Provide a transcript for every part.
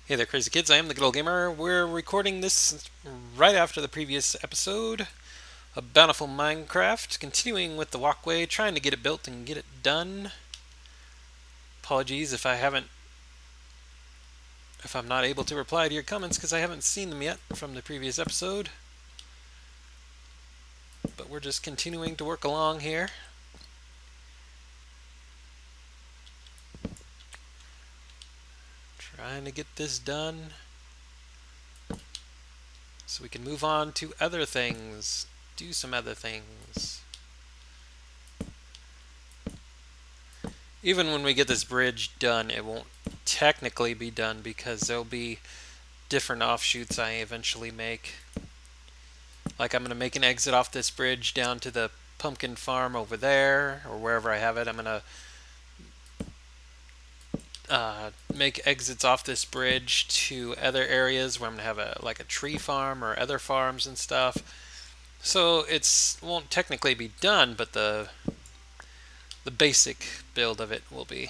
Hey there, crazy kids. I am the Good Old Gamer. We're recording this right after the previous episode of Bountiful Minecraft, continuing with the walkway, trying to get it built and get it done. Apologies if I'm not able to reply to your comments because I haven't seen them yet from the previous episode. But we're just continuing to work along here. Trying to get this done so we can move on to other things. Do some other things. Even when we get this bridge done, it won't technically be done because there'll be different offshoots I eventually make. Like I'm going to make an exit off this bridge down to the pumpkin farm over there, or wherever I have it. I'm going to make exits off this bridge to other areas where I'm going to have like a tree farm or other farms and stuff. So it won't technically be done, but the basic build of it will be.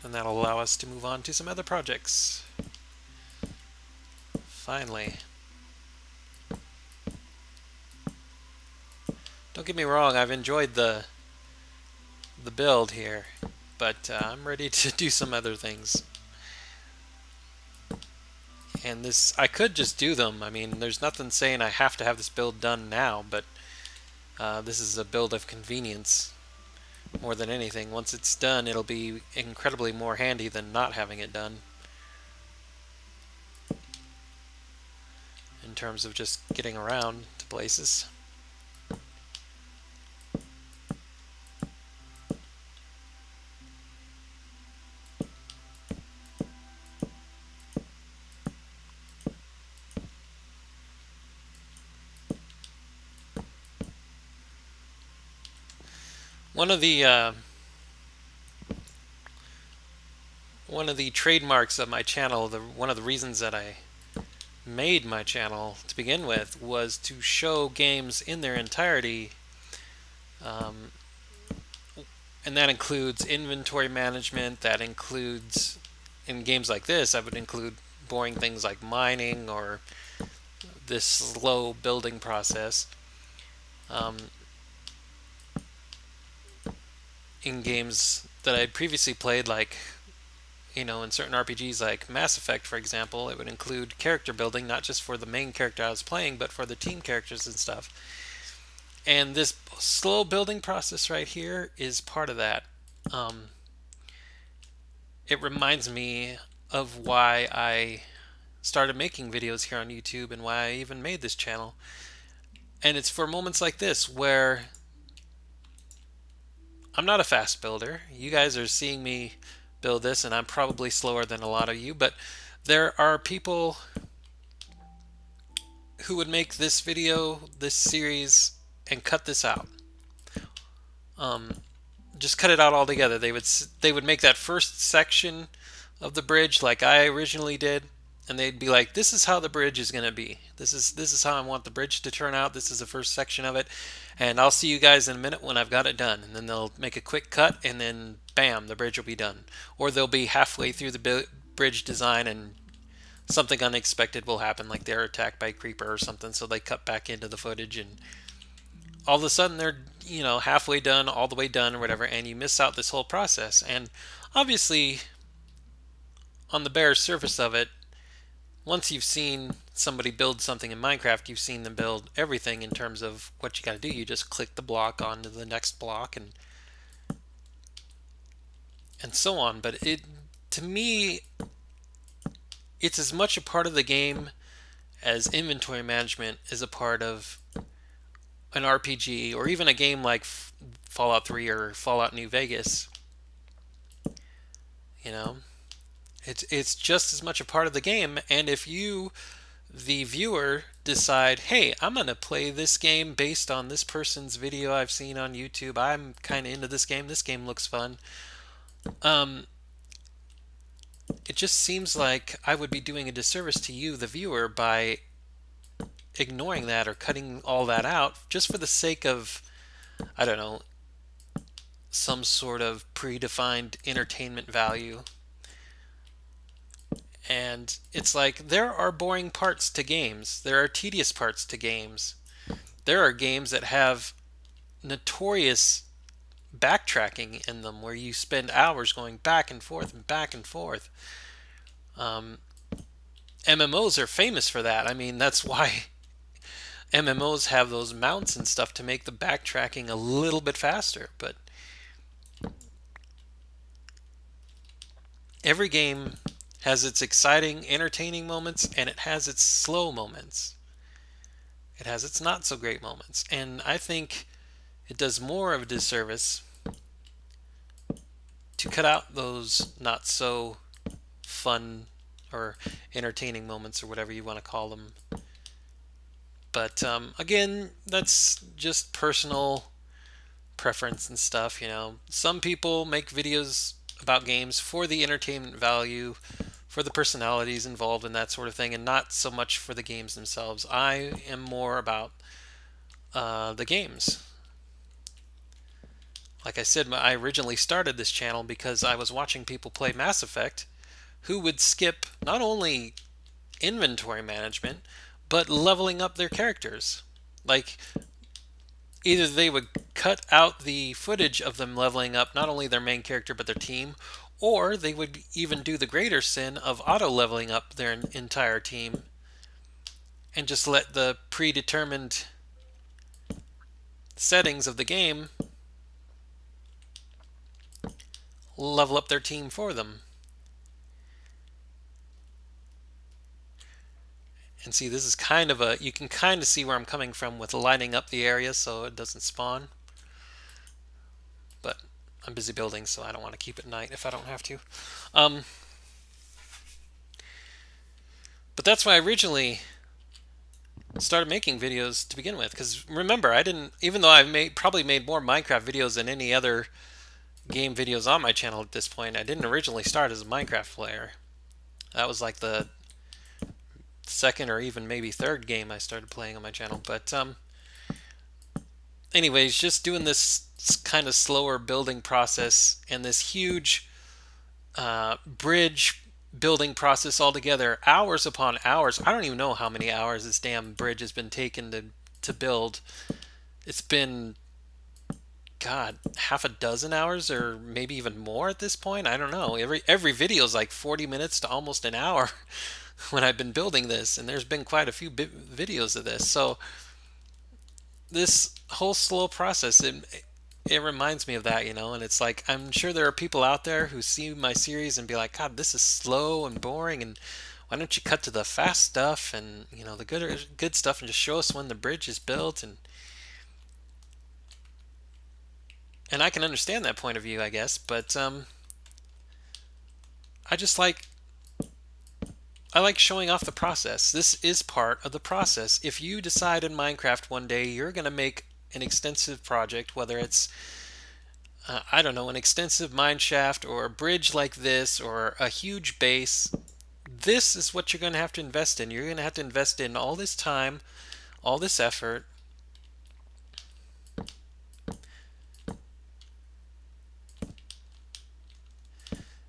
And that'll allow us to move on to some other projects. Finally. Don't get me wrong, I've enjoyed the build here, but I'm ready to do some other things. And this, I could just do them. I mean, there's nothing saying I have to have this build done now, but this is a build of convenience more than anything. Once it's done, it'll be incredibly more handy than not having it done in terms of just getting around to places. One of the trademarks of my channel, one of the reasons that I made my channel to begin with, was to show games in their entirety, and that includes inventory management. That includes, in games like this, I would include boring things like mining or this slow building process. In games that I'd previously played, like, in certain RPGs like Mass Effect, for example, it would include character building, not just for the main character I was playing, but for the team characters and stuff. And this slow building process right here is part of that. It reminds me of why I started making videos here on YouTube and why I even made this channel. And it's for moments like this where I'm not a fast builder. You guys are seeing me build this, and I'm probably slower than a lot of you, but there are people who would make this video, this series, and cut this out. Just cut it out altogether. They would make that first section of the bridge like I originally did, and they'd be like, "This is how the bridge is going to be. This is how I want the bridge to turn out. This is the first section of it, and I'll see you guys in a minute when I've got it done." And then they'll make a quick cut, and then bam, the bridge will be done. Or they'll be halfway through the bridge design, and something unexpected will happen, like they're attacked by a creeper or something. So they cut back into the footage, and all of a sudden they're halfway done, all the way done, or whatever, and you miss out this whole process. And obviously, on the bare surface of it, once you've seen somebody build something in Minecraft, you've seen them build everything in terms of what you got to do. You just click the block onto the next block and so on. But to me, it's as much a part of the game as inventory management is a part of an RPG, or even a game like Fallout 3 or Fallout New Vegas. It's just as much a part of the game. And if you, the viewer, decide, "Hey, I'm going to play this game based on this person's video I've seen on YouTube. I'm kind of into this game. This game looks fun." It just seems like I would be doing a disservice to you, the viewer, by ignoring that or cutting all that out just for the sake of, I don't know, some sort of predefined entertainment value. And it's like there are boring parts to games, there are tedious parts to games. There are games that have notorious backtracking in them where you spend hours going back and forth and back and forth. Um, MMOs are famous for that. I mean, that's why MMOs have those mounts and stuff to make the backtracking a little bit faster. But every game has its exciting, entertaining moments, and it has its slow moments. It has its not so great moments. And I think it does more of a disservice to cut out those not so fun or entertaining moments or whatever you want to call them. But again, that's just personal preference and stuff. Some people make videos about games for the entertainment value, for the personalities involved in that sort of thing, and not so much for the games themselves. I am more about the games. Like I said, I originally started this channel because I was watching people play Mass Effect who would skip not only inventory management, but leveling up their characters. Like, either they would cut out the footage of them leveling up not only their main character but their team, or they would even do the greater sin of auto leveling up their entire team and just let the predetermined settings of the game level up their team for them. And see, this is kind of you can kind of see where I'm coming from with lining up the area so it doesn't spawn. But I'm busy building, so I don't want to keep it night if I don't have to. But that's why I originally started making videos to begin with. Because remember, I didn't, even though I've probably made more Minecraft videos than any other game videos on my channel at this point, I didn't originally start as a Minecraft player. That was like the second or even maybe third game I started playing on my channel. But anyways, just doing this kind of slower building process and this huge bridge building process altogether, hours upon hours. I don't even know how many hours this damn bridge has been taken to build. It's been, God, half a dozen hours or maybe even more at this point. I don't know. Every video is like 40 minutes to almost an hour when I've been building this, and there's been quite a few videos of this. So this whole slow process, it reminds me of that, and it's like, I'm sure there are people out there who see my series and be like, God, this is slow and boring, and why don't you cut to the fast stuff and, the good stuff and just show us when the bridge is built, and I can understand that point of view, I guess, but I like showing off the process. This is part of the process. If you decide in Minecraft one day you're going to make an extensive project, whether it's I don't know, an extensive mine shaft or a bridge like this or a huge base, this is what you're going to have to invest in. You're going to have to invest in all this time, all this effort.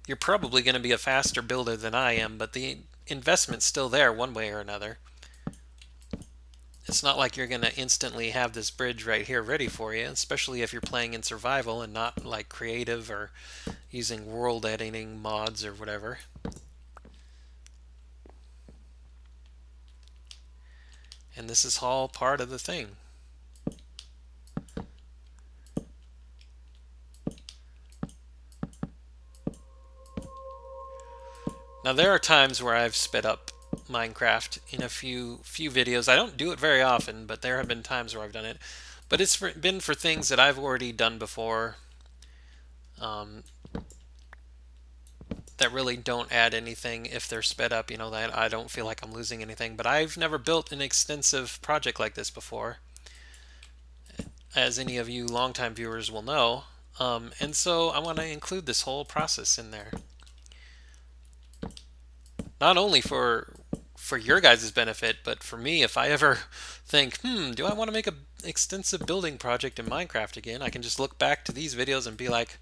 You're probably going to be a faster builder than I am, but the investment's still there one way or another. It's not like you're going to instantly have this bridge right here ready for you, especially if you're playing in survival and not like creative or using world editing mods or whatever. And this is all part of the thing. Now there are times where I've sped up Minecraft in a few videos. I don't do it very often, but there have been times where I've done it. But it's been for things that I've already done before that really don't add anything if they're sped up, that I don't feel like I'm losing anything. But I've never built an extensive project like this before, as any of you longtime viewers will know. And so I want to include this whole process in there. Not only for for your guys' benefit, but for me, if I ever think, do I want to make a extensive building project in Minecraft again, I can just look back to these videos and be like,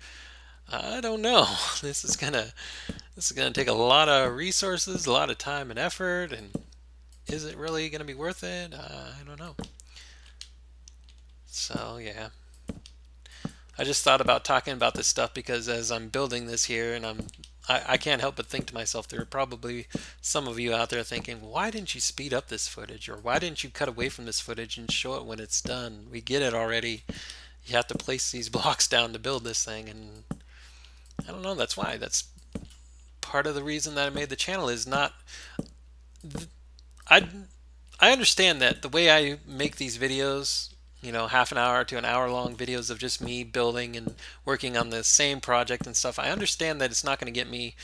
I don't know. This is gonna take a lot of resources, a lot of time and effort, and is it really gonna be worth it? I don't know. So yeah, I just thought about talking about this stuff because as I'm building this here, and I can't help but think to myself, there are probably some of you out there thinking, why didn't you speed up this footage, or why didn't you cut away from this footage and show it when it's done? We get it already. You have to place these blocks down to build this thing, and I don't know. That's why. That's part of the reason that I made the channel is not. I I understand that the way I make these videos, half an hour to an hour long videos of just me building and working on the same project and stuff. I understand that it's not going to get me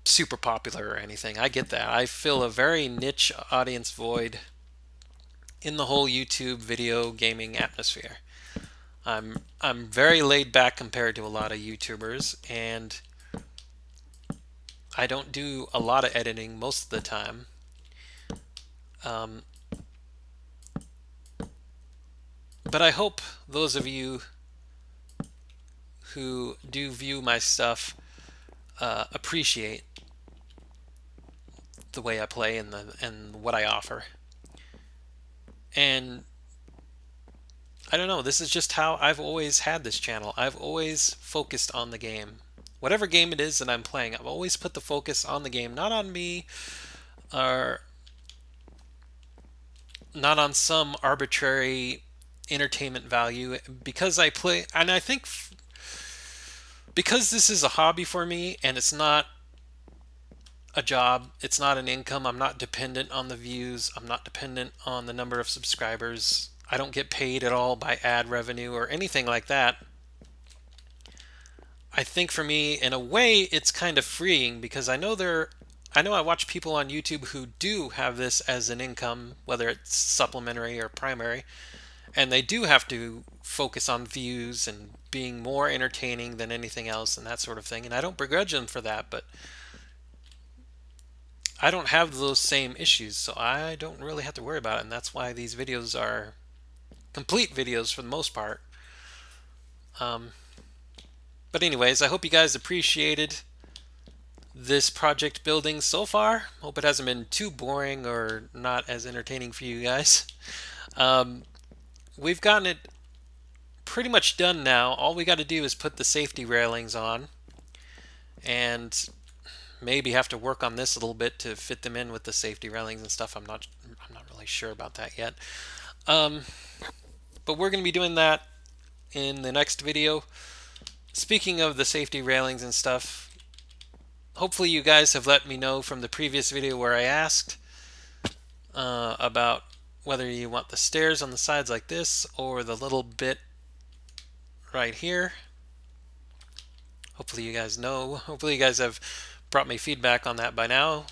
super popular or anything. I get that. I fill a very niche audience void in the whole YouTube video gaming atmosphere. I'm very laid back compared to a lot of YouTubers, and I don't do a lot of editing most of the time. But I hope those of you who do view my stuff appreciate the way I play and what I offer. And I don't know, this is just how I've always had this channel. I've always focused on the game. Whatever game it is that I'm playing, I've always put the focus on the game, not on me or not on some arbitrary entertainment value, because I play, and I think because this is a hobby for me and it's not a job, it's not an income, I'm not dependent on the views, I'm not dependent on the number of subscribers, I don't get paid at all by ad revenue or anything like that. I think for me, in a way, it's kind of freeing, because I know I watch people on YouTube who do have this as an income, whether it's supplementary or primary, and they do have to focus on views and being more entertaining than anything else and that sort of thing. And I don't begrudge them for that, but I don't have those same issues, so I don't really have to worry about it. And that's why these videos are complete videos for the most part. But anyways, I hope you guys appreciated this project building so far. Hope it hasn't been too boring or not as entertaining for you guys. We've gotten it pretty much done now. All we got to do is put the safety railings on, and maybe have to work on this a little bit to fit them in with the safety railings and stuff. I'm not really sure about that yet. But we're going to be doing that in the next video. Speaking of the safety railings and stuff, hopefully you guys have let me know from the previous video where I asked about whether you want the stairs on the sides like this or the little bit right here. Hopefully you guys know. Hopefully you guys have brought me feedback on that by now.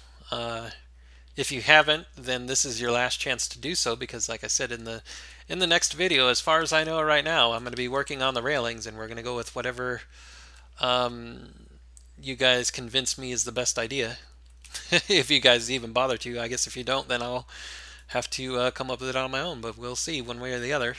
If you haven't, then this is your last chance to do so, because like I said in the next video, as far as I know right now, I'm going to be working on the railings, and we're going to go with whatever you guys convince me is the best idea. If you guys even bother to. I guess if you don't, then I'll have to come up with it on my own, but we'll see one way or the other.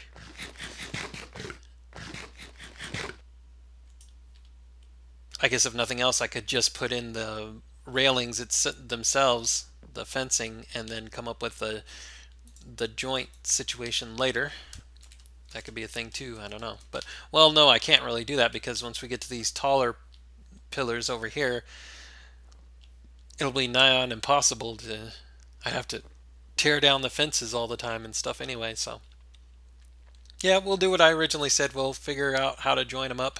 I guess if nothing else, I could just put in the railings themselves, the fencing, and then come up with the joint situation later. That could be a thing too, I don't know. But, well, no, I can't really do that, because once we get to these taller pillars over here, it'll be nigh on impossible to, I'd have to tear down the fences all the time and stuff anyway, so. Yeah, we'll do what I originally said. We'll figure out how to join them up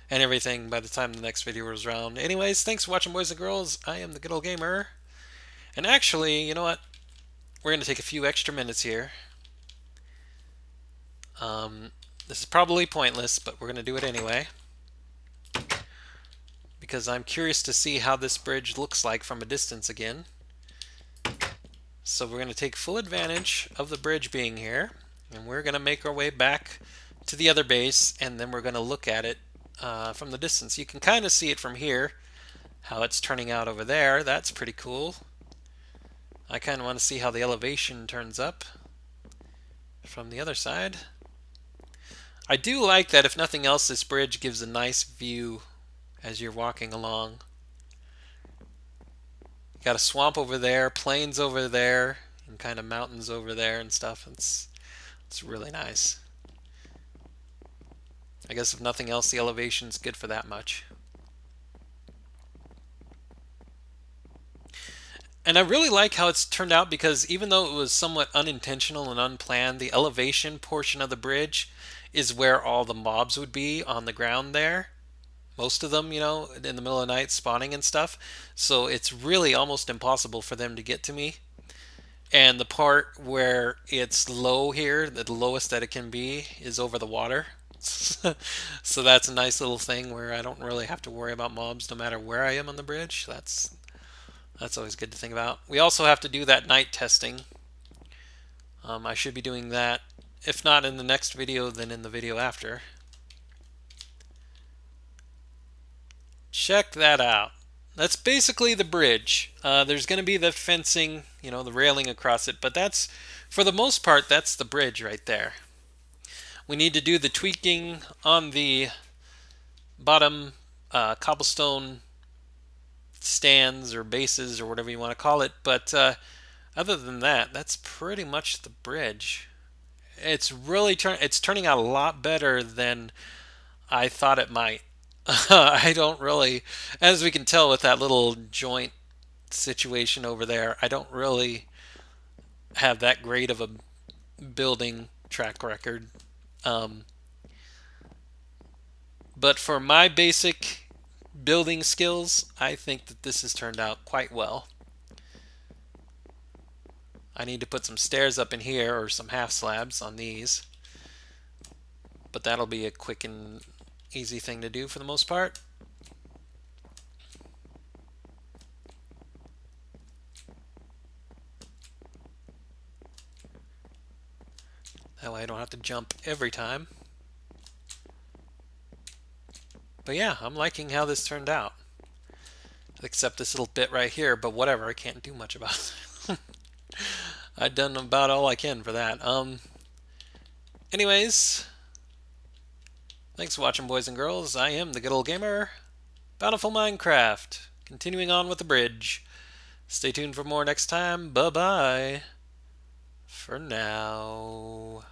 and everything by the time the next video is around. Anyways, thanks for watching, boys and girls. I am the Good Old Gamer. And actually, you know what? We're going to take a few extra minutes here. This is probably pointless, but we're going to do it anyway, because I'm curious to see how this bridge looks like from a distance again. So we're going to take full advantage of the bridge being here, and we're going to make our way back to the other base, and then we're going to look at it from the distance. You can kind of see it from here, how it's turning out over there. That's pretty cool. I kind of want to see how the elevation turns up from the other side. I do like that, if nothing else, this bridge gives a nice view as you're walking along. Got a swamp over there, plains over there, and kind of mountains over there and stuff. It's really nice. I guess if nothing else, the elevation's good for that much. And I really like how it's turned out, because even though it was somewhat unintentional and unplanned, the elevation portion of the bridge is where all the mobs would be on the ground there. Most of them, in the middle of the night spawning and stuff. So it's really almost impossible for them to get to me. And the part where it's low here, the lowest that it can be, is over the water. So that's a nice little thing where I don't really have to worry about mobs no matter where I am on the bridge. That's always good to think about. We also have to do that night testing. I should be doing that, if not in the next video, then in the video after. Check that out. That's basically the bridge. There's going to be the fencing, the railing across it, but that's, for the most part, that's the bridge right there. We need to do the tweaking on the bottom cobblestone stands or bases or whatever you want to call it, but other than that, that's pretty much the bridge. It's really it's turning out a lot better than I thought it might. I don't really, as we can tell with that little joint situation over there, I don't really have that great of a building track record. Um, but for my basic building skills, I think that this has turned out quite well. I need to put some stairs up in here, or some half slabs on these, but that'll be a quick and easy thing to do for the most part. That way I don't have to jump every time. But yeah, I'm liking how this turned out. Except this little bit right here, but whatever, I can't do much about it. I've done about all I can for that. Anyways, thanks for watching, boys and girls. I am the Good Old Gamer, Bountiful Minecraft, continuing on with the bridge. Stay tuned for more next time. Bye-bye for now.